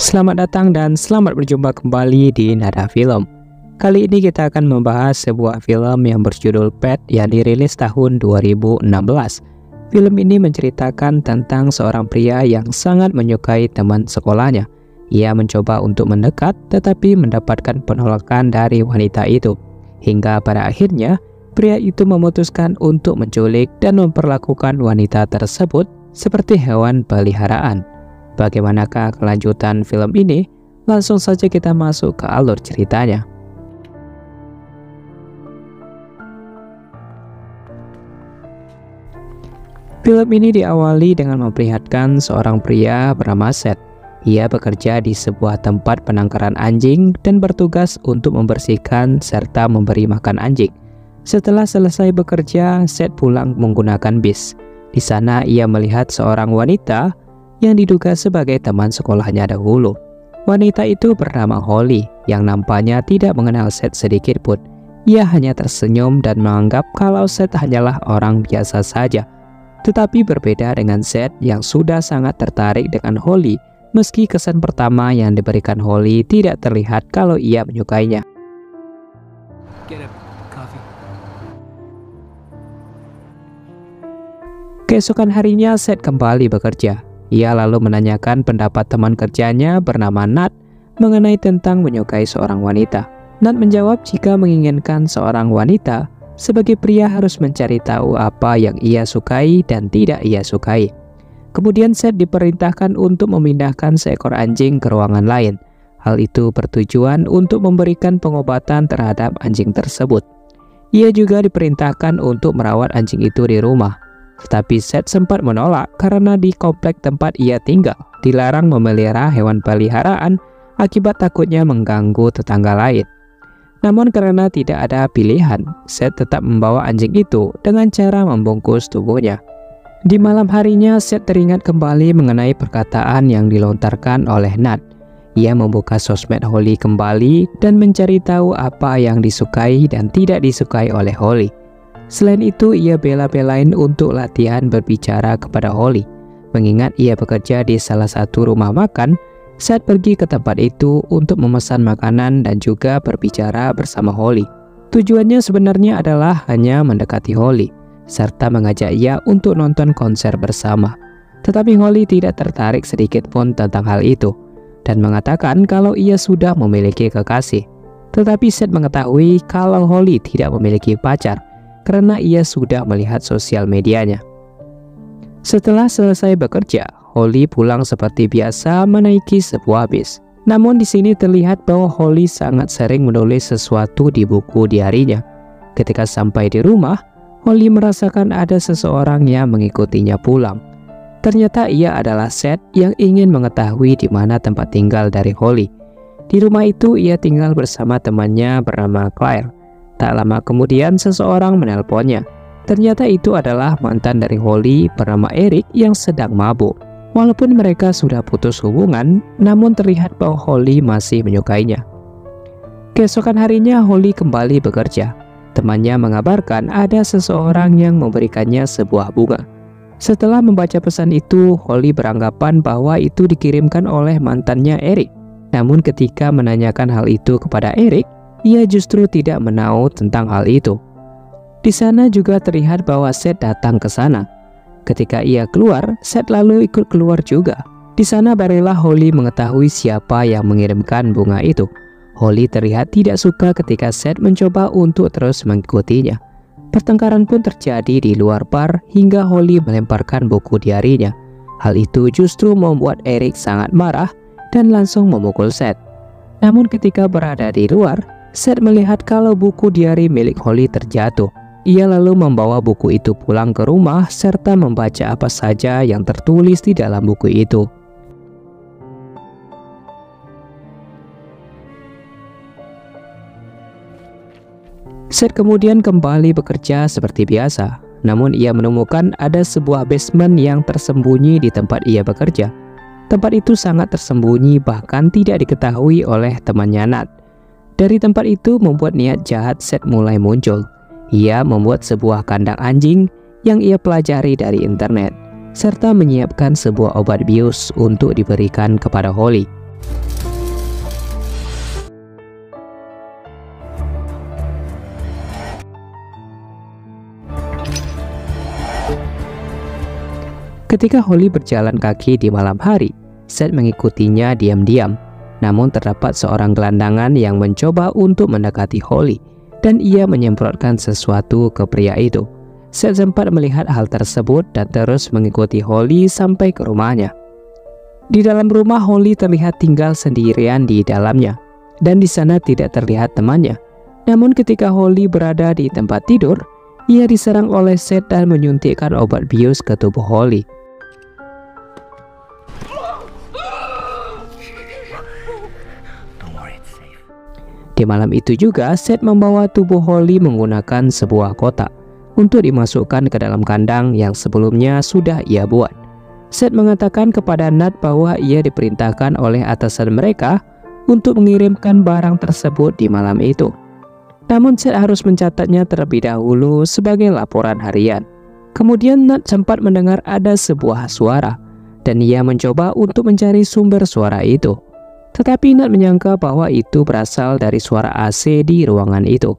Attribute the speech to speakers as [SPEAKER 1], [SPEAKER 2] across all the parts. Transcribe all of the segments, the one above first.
[SPEAKER 1] Selamat datang dan selamat berjumpa kembali di Nada Film. Kali ini kita akan membahas sebuah film yang berjudul Pet yang dirilis tahun 2016. Film ini menceritakan tentang seorang pria yang sangat menyukai teman sekolahnya. Ia mencoba untuk mendekat tetapi mendapatkan penolakan dari wanita itu. Hingga pada akhirnya, pria itu memutuskan untuk menculik dan memperlakukan wanita tersebut seperti hewan peliharaan. Bagaimanakah kelanjutan film ini? Langsung saja kita masuk ke alur ceritanya. Film ini diawali dengan memperlihatkan seorang pria bernama Seth. Ia bekerja di sebuah tempat penangkaran anjing dan bertugas untuk membersihkan serta memberi makan anjing. Setelah selesai bekerja, Seth pulang menggunakan bis. Di sana ia melihat seorang wanita yang diduga sebagai teman sekolahnya dahulu. Wanita itu bernama Holly, yang nampaknya tidak mengenal Seth sedikit pun. Ia hanya tersenyum dan menganggap kalau Seth hanyalah orang biasa saja. Tetapi berbeda dengan Seth yang sudah sangat tertarik dengan Holly, meski kesan pertama yang diberikan Holly tidak terlihat kalau ia menyukainya. Keesokan harinya Seth kembali bekerja. Ia lalu menanyakan pendapat teman kerjanya bernama Nat mengenai tentang menyukai seorang wanita. Nat menjawab jika menginginkan seorang wanita, sebagai pria harus mencari tahu apa yang ia sukai dan tidak ia sukai. Kemudian Seth diperintahkan untuk memindahkan seekor anjing ke ruangan lain. Hal itu bertujuan untuk memberikan pengobatan terhadap anjing tersebut. Ia juga diperintahkan untuk merawat anjing itu di rumah. Tetapi Seth sempat menolak karena di komplek tempat ia tinggal dilarang memelihara hewan peliharaan akibat takutnya mengganggu tetangga lain. Namun karena tidak ada pilihan, Seth tetap membawa anjing itu dengan cara membungkus tubuhnya. Di malam harinya, Seth teringat kembali mengenai perkataan yang dilontarkan oleh Nat. Ia membuka sosmed Holly kembali dan mencari tahu apa yang disukai dan tidak disukai oleh Holly. Selain itu, ia bela-belain untuk latihan berbicara kepada Holly. Mengingat ia bekerja di salah satu rumah makan, Seth pergi ke tempat itu untuk memesan makanan dan juga berbicara bersama Holly. Tujuannya sebenarnya adalah hanya mendekati Holly, serta mengajak ia untuk nonton konser bersama. Tetapi Holly tidak tertarik sedikit pun tentang hal itu, dan mengatakan kalau ia sudah memiliki kekasih. Tetapi Seth mengetahui kalau Holly tidak memiliki pacar, karena ia sudah melihat sosial medianya. Setelah selesai bekerja, Holly pulang seperti biasa menaiki sebuah bis. Namun di sini terlihat bahwa Holly sangat sering menulis sesuatu di buku diarinya. Ketika sampai di rumah, Holly merasakan ada seseorang yang mengikutinya pulang. Ternyata ia adalah Seth yang ingin mengetahui di mana tempat tinggal dari Holly. Di rumah itu ia tinggal bersama temannya bernama Claire. Tak lama kemudian seseorang menelponnya. Ternyata itu adalah mantan dari Holly bernama Eric yang sedang mabuk. Walaupun mereka sudah putus hubungan, namun terlihat bahwa Holly masih menyukainya. Keesokan harinya Holly kembali bekerja. Temannya mengabarkan ada seseorang yang memberikannya sebuah bunga. Setelah membaca pesan itu, Holly beranggapan bahwa itu dikirimkan oleh mantannya Eric. Namun ketika menanyakan hal itu kepada Eric, ia justru tidak menahu tentang hal itu. Di sana juga terlihat bahwa Seth datang ke sana. Ketika ia keluar, Seth lalu ikut keluar juga. Di sana barulah Holly mengetahui siapa yang mengirimkan bunga itu. Holly terlihat tidak suka ketika Seth mencoba untuk terus mengikutinya. Pertengkaran pun terjadi di luar bar hingga Holly melemparkan buku diarinya. Hal itu justru membuat Eric sangat marah dan langsung memukul Seth. Namun ketika berada di luar, Seth melihat kalau buku diari milik Holly terjatuh. Ia lalu membawa buku itu pulang ke rumah serta membaca apa saja yang tertulis di dalam buku itu. Seth kemudian kembali bekerja seperti biasa. Namun ia menemukan ada sebuah basement yang tersembunyi di tempat ia bekerja. Tempat itu sangat tersembunyi, bahkan tidak diketahui oleh temannya Nat. Dari tempat itu membuat niat jahat Seth mulai muncul. Ia membuat sebuah kandang anjing yang ia pelajari dari internet. serta menyiapkan sebuah obat bius untuk diberikan kepada Holly. Ketika Holly berjalan kaki di malam hari, Seth mengikutinya diam-diam. Namun terdapat seorang gelandangan yang mencoba untuk mendekati Holly, dan ia menyemprotkan sesuatu ke pria itu. Seth sempat melihat hal tersebut dan terus mengikuti Holly sampai ke rumahnya. Di dalam rumah, Holly terlihat tinggal sendirian di dalamnya, dan di sana tidak terlihat temannya. Namun ketika Holly berada di tempat tidur, ia diserang oleh Seth dan menyuntikkan obat bius ke tubuh Holly. Di malam itu juga, Seth membawa tubuh Holly menggunakan sebuah kotak untuk dimasukkan ke dalam kandang yang sebelumnya sudah ia buat. Seth mengatakan kepada Nat bahwa ia diperintahkan oleh atasan mereka untuk mengirimkan barang tersebut di malam itu. Namun Seth harus mencatatnya terlebih dahulu sebagai laporan harian. Kemudian Nat sempat mendengar ada sebuah suara, dan ia mencoba untuk mencari sumber suara itu. Tetapi Nat menyangka bahwa itu berasal dari suara AC di ruangan itu.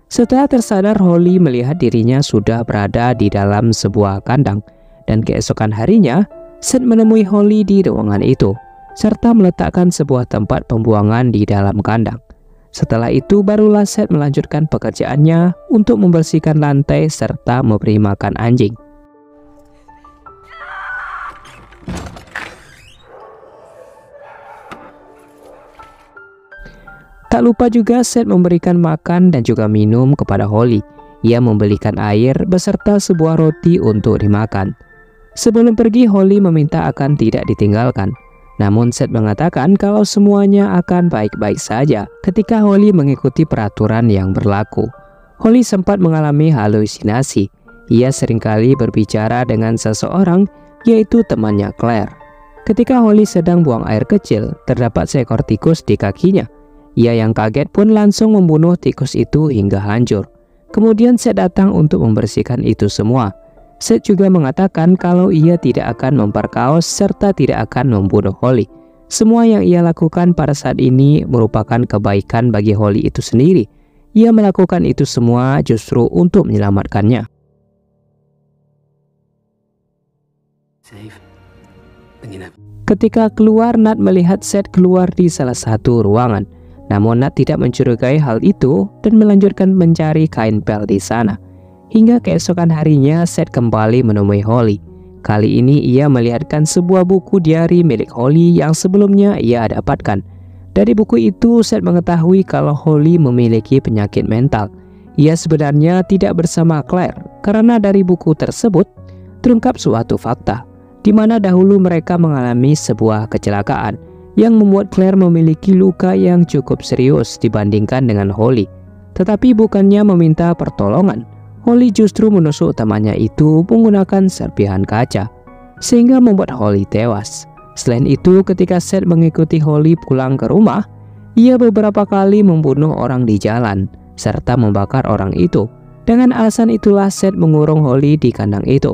[SPEAKER 1] Setelah tersadar, Holly melihat dirinya sudah berada di dalam sebuah kandang, dan keesokan harinya, Seth menemui Holly di ruangan itu, serta meletakkan sebuah tempat pembuangan di dalam kandang. Setelah itu, barulah Seth melanjutkan pekerjaannya untuk membersihkan lantai serta memberi makan anjing. Tak lupa juga Seth memberikan makan dan juga minum kepada Holly. Ia membelikan air beserta sebuah roti untuk dimakan. Sebelum pergi, Holly meminta akan tidak ditinggalkan. Namun Seth mengatakan kalau semuanya akan baik-baik saja ketika Holly mengikuti peraturan yang berlaku. Holly sempat mengalami halusinasi. Ia seringkali berbicara dengan seseorang, yaitu temannya Claire. Ketika Holly sedang buang air kecil, terdapat seekor tikus di kakinya. Ia yang kaget pun langsung membunuh tikus itu hingga hancur. Kemudian Seth datang untuk membersihkan itu semua. Seth juga mengatakan kalau ia tidak akan memperkaos serta tidak akan membunuh Holly. Semua yang ia lakukan pada saat ini merupakan kebaikan bagi Holly itu sendiri. Ia melakukan itu semua justru untuk menyelamatkannya. Ketika keluar, Nat melihat Seth keluar di salah satu ruangan. Namun Nat tidak mencurigai hal itu dan melanjutkan mencari kain pel di sana. Hingga keesokan harinya, Seth kembali menemui Holly. Kali ini ia melihatkan sebuah buku diari milik Holly yang sebelumnya ia dapatkan. Dari buku itu, Seth mengetahui kalau Holly memiliki penyakit mental. Ia sebenarnya tidak bersama Claire karena dari buku tersebut terungkap suatu fakta, di mana dahulu mereka mengalami sebuah kecelakaan yang membuat Claire memiliki luka yang cukup serius dibandingkan dengan Holly. Tetapi bukannya meminta pertolongan, Holly justru menusuk temannya itu menggunakan serpihan kaca, sehingga membuat Holly tewas. Selain itu, ketika Seth mengikuti Holly pulang ke rumah, ia beberapa kali membunuh orang di jalan, serta membakar orang itu. Dengan alasan itulah Seth mengurung Holly di kandang itu,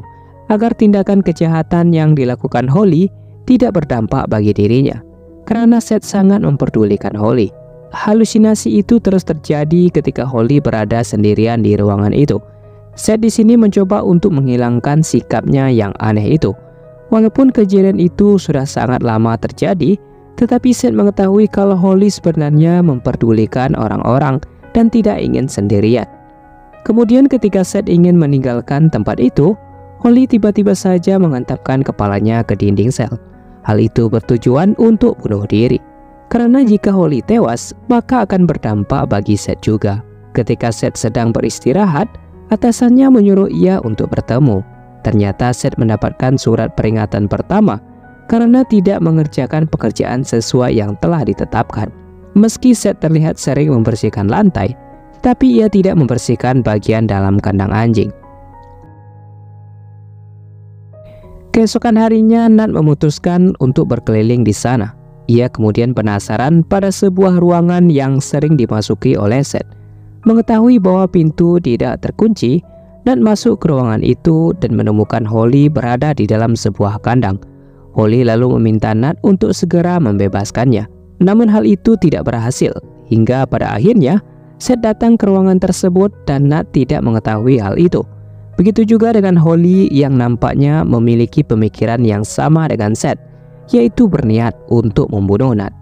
[SPEAKER 1] agar tindakan kejahatan yang dilakukan Holly tidak berdampak bagi dirinya. Karena Seth sangat memperdulikan Holly. Halusinasi itu terus terjadi ketika Holly berada sendirian di ruangan itu. Seth di sini mencoba untuk menghilangkan sikapnya yang aneh itu. Walaupun kejadian itu sudah sangat lama terjadi, tetapi Seth mengetahui kalau Holly sebenarnya memperdulikan orang-orang dan tidak ingin sendirian. Kemudian ketika Seth ingin meninggalkan tempat itu, Holly tiba-tiba saja mengantapkan kepalanya ke dinding sel. Hal itu bertujuan untuk bunuh diri. Karena jika Holly tewas, maka akan berdampak bagi Seth juga. Ketika Seth sedang beristirahat, atasannya menyuruh ia untuk bertemu. Ternyata Seth mendapatkan surat peringatan pertama karena tidak mengerjakan pekerjaan sesuai yang telah ditetapkan. Meski Seth terlihat sering membersihkan lantai, tapi ia tidak membersihkan bagian dalam kandang anjing. Keesokan harinya, Nat memutuskan untuk berkeliling di sana. Ia kemudian penasaran pada sebuah ruangan yang sering dimasuki oleh Seth. Mengetahui bahwa pintu tidak terkunci, Nat masuk ke ruangan itu dan menemukan Holly berada di dalam sebuah kandang. Holly lalu meminta Nat untuk segera membebaskannya. Namun hal itu tidak berhasil, hingga pada akhirnya Seth datang ke ruangan tersebut dan Nat tidak mengetahui hal itu. Begitu juga dengan Holly yang nampaknya memiliki pemikiran yang sama dengan Seth, yaitu berniat untuk membunuh Nat.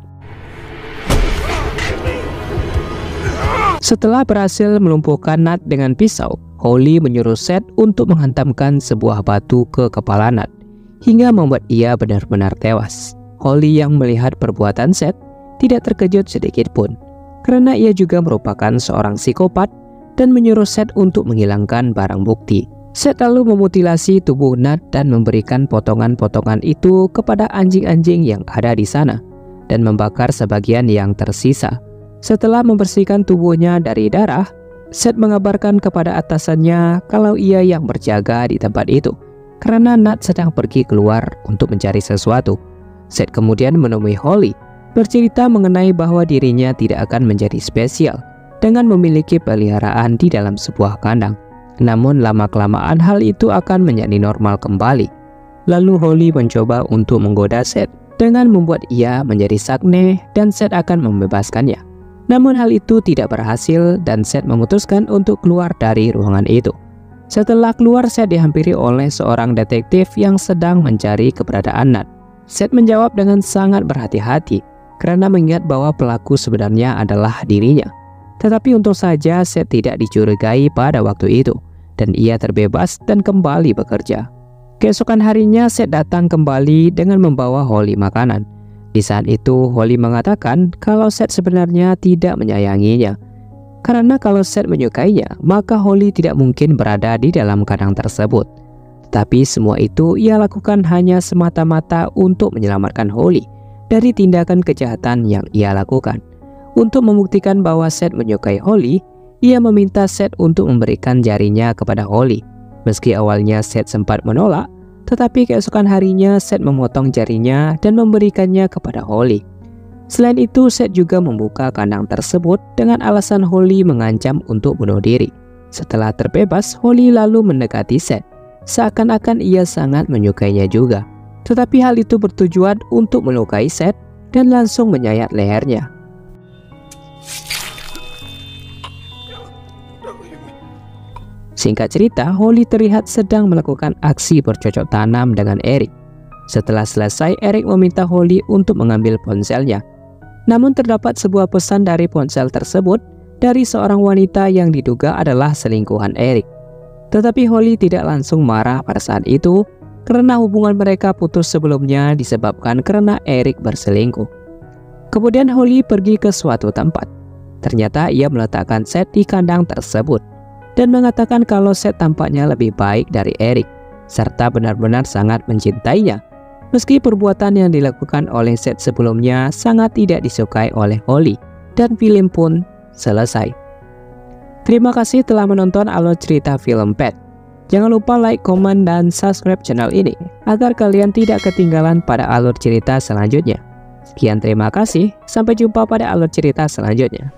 [SPEAKER 1] Setelah berhasil melumpuhkan Nat dengan pisau, Holly menyuruh Seth untuk menghantamkan sebuah batu ke kepala Nat, hingga membuat ia benar-benar tewas. Holly yang melihat perbuatan Seth tidak terkejut sedikit pun, karena ia juga merupakan seorang psikopat dan menyuruh Seth untuk menghilangkan barang bukti. Seth lalu memutilasi tubuh Nat dan memberikan potongan-potongan itu kepada anjing-anjing yang ada di sana, dan membakar sebagian yang tersisa. Setelah membersihkan tubuhnya dari darah, Seth mengabarkan kepada atasannya kalau ia yang berjaga di tempat itu, karena Nat sedang pergi keluar untuk mencari sesuatu. Seth kemudian menemui Holly, bercerita mengenai bahwa dirinya tidak akan menjadi spesial dengan memiliki peliharaan di dalam sebuah kandang. Namun lama-kelamaan hal itu akan menjadi normal kembali. Lalu Holly mencoba untuk menggoda Seth dengan membuat ia menjadi sakne dan Seth akan membebaskannya. Namun hal itu tidak berhasil dan Seth memutuskan untuk keluar dari ruangan itu. Setelah keluar, Seth dihampiri oleh seorang detektif yang sedang mencari keberadaan Nat. Seth menjawab dengan sangat berhati-hati karena mengingat bahwa pelaku sebenarnya adalah dirinya. Tetapi untung saja Seth tidak dicurigai pada waktu itu dan ia terbebas dan kembali bekerja. Keesokan harinya Seth datang kembali dengan membawa Holly makanan. Di saat itu Holly mengatakan kalau Seth sebenarnya tidak menyayanginya, karena kalau Seth menyukainya maka Holly tidak mungkin berada di dalam kandang tersebut. Tetapi semua itu ia lakukan hanya semata-mata untuk menyelamatkan Holly dari tindakan kejahatan yang ia lakukan. Untuk membuktikan bahwa Seth menyukai Holly, ia meminta Seth untuk memberikan jarinya kepada Holly. Meski awalnya Seth sempat menolak, tetapi keesokan harinya Seth memotong jarinya dan memberikannya kepada Holly. Selain itu, Seth juga membuka kandang tersebut dengan alasan Holly mengancam untuk bunuh diri. Setelah terbebas, Holly lalu mendekati Seth, seakan-akan ia sangat menyukainya juga. Tetapi hal itu bertujuan untuk melukai Seth dan langsung menyayat lehernya. Singkat cerita, Holly terlihat sedang melakukan aksi bercocok tanam dengan Eric. Setelah selesai, Eric meminta Holly untuk mengambil ponselnya. Namun terdapat sebuah pesan dari ponsel tersebut dari seorang wanita yang diduga adalah selingkuhan Eric. Tetapi Holly tidak langsung marah pada saat itu karena hubungan mereka putus sebelumnya disebabkan karena Eric berselingkuh. Kemudian Holly pergi ke suatu tempat. Ternyata ia meletakkan Seth di kandang tersebut dan mengatakan kalau Seth tampaknya lebih baik dari Eric, serta benar-benar sangat mencintainya. Meski perbuatan yang dilakukan oleh Seth sebelumnya sangat tidak disukai oleh Holly, dan film pun selesai. Terima kasih telah menonton alur cerita film Pet. Jangan lupa like, komen, dan subscribe channel ini agar kalian tidak ketinggalan pada alur cerita selanjutnya. Sekian, terima kasih. Sampai jumpa pada alur cerita selanjutnya.